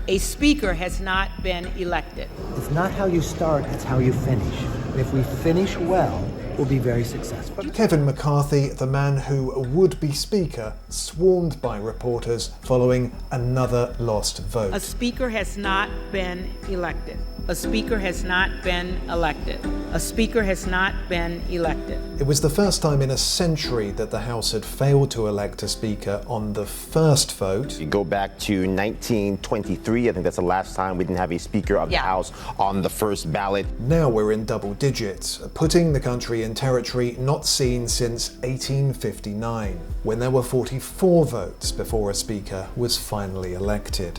A speaker has not been elected. It's not how you start, it's how you finish. And if we finish well, we'll be very successful. Kevin McCarthy, the man who would be Speaker, swarmed by reporters following another lost vote. A speaker has not been elected. A speaker has not been elected. A speaker has not been elected. It was the first time in a century that the House had failed to elect a Speaker on the first vote. You go back to 1923, I think that's the last time we didn't have a Speaker of the House on the first ballot. Now we're in double digits, putting the country in territory not seen since 1859, when there were 44 votes before a Speaker was finally elected.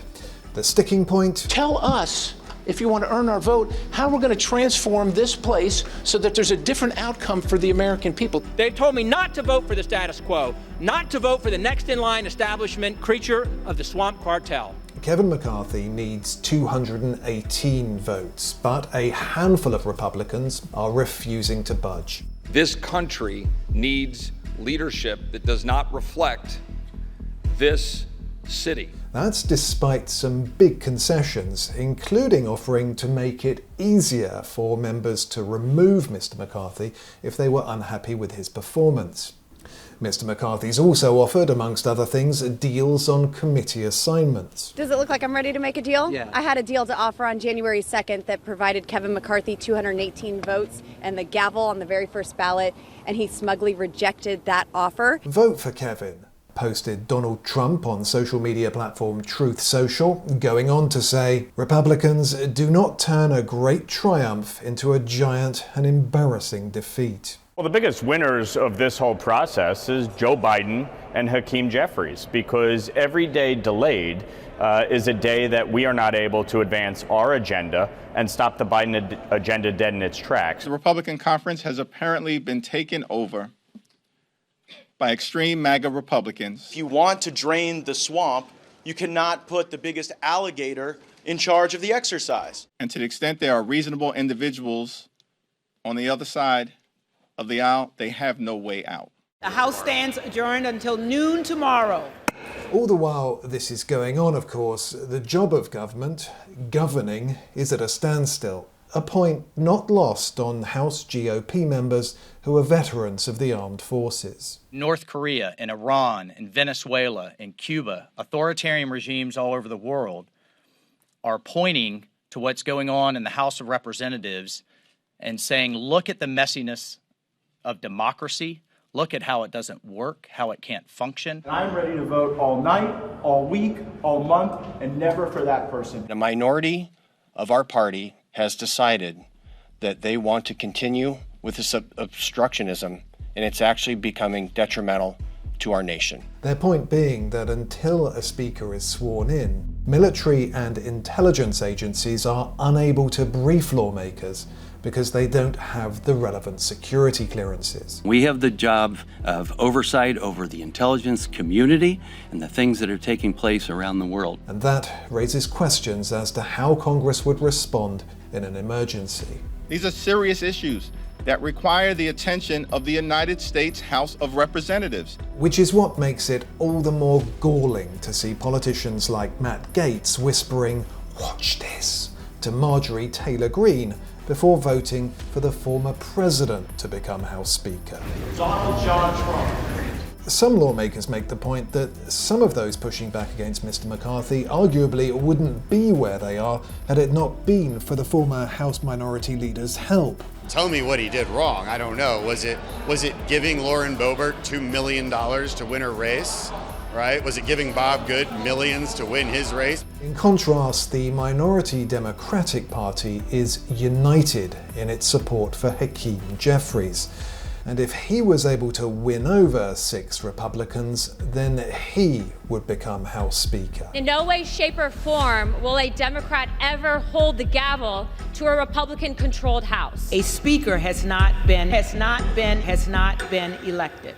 The sticking point? Tell us, if you want to earn our vote, how we're going to transform this place so that there's a different outcome for the American people. They told me not to vote for the status quo, not to vote for the next in line establishment creature of the swamp cartel. Kevin McCarthy needs 218 votes, but a handful of Republicans are refusing to budge. This country needs leadership that does not reflect this city. That's despite some big concessions, including offering to make it easier for members to remove Mr. McCarthy if they were unhappy with his performance. Mr. McCarthy's also offered, amongst other things, deals on committee assignments. Does it look like I'm ready to make a deal? Yeah. I had a deal to offer on January 2nd that provided Kevin McCarthy 218 votes and the gavel on the very first ballot, and he smugly rejected that offer. Vote for Kevin, posted Donald Trump on social media platform Truth Social, going on to say, Republicans do not turn a great triumph into a giant and embarrassing defeat. Well, the biggest winners of this whole process is Joe Biden and Hakeem Jeffries, because every day delayed is a day that we are not able to advance our agenda and stop the Biden agenda dead in its tracks. The Republican conference has apparently been taken over by extreme MAGA Republicans. If you want to drain the swamp, you cannot put the biggest alligator in charge of the exercise. And to the extent there are reasonable individuals on the other side of the aisle, they have no way out. The House stands adjourned until noon tomorrow. All the while this is going on, of course, the job of government, governing, is at a standstill. A point not lost on House GOP members who are veterans of the armed forces. North Korea and Iran and Venezuela and Cuba, authoritarian regimes all over the world, are pointing to what's going on in the House of Representatives and saying, look at the messiness of democracy, look at how it doesn't work, how it can't function. I'm ready to vote all night, all week, all month, and never for that person. The minority of our party has decided that they want to continue with this obstructionism, and it's actually becoming detrimental to our nation. Their point being that until a speaker is sworn in, military and intelligence agencies are unable to brief lawmakers because they don't have the relevant security clearances. We have the job of oversight over the intelligence community and the things that are taking place around the world. And that raises questions as to how Congress would respond in an emergency. These are serious issues that require the attention of the United States House of Representatives. Which is what makes it all the more galling to see politicians like Matt Gaetz whispering, "Watch this," to Marjorie Taylor Greene before voting for the former president to become House Speaker. Donald John Trump. Some lawmakers make the point that some of those pushing back against Mr. McCarthy arguably wouldn't be where they are had it not been for the former House Minority Leader's help. Tell me what he did wrong. I don't know. Was it giving Lauren Boebert $2 million to win her race? Right? Was it giving Bob Good millions to win his race? In contrast, the minority Democratic Party is united in its support for Hakeem Jeffries. And if he was able to win over 6 Republicans, then he would become House Speaker. In no way, shape, or form will a Democrat ever hold the gavel to a Republican-controlled House. A speaker has not been elected.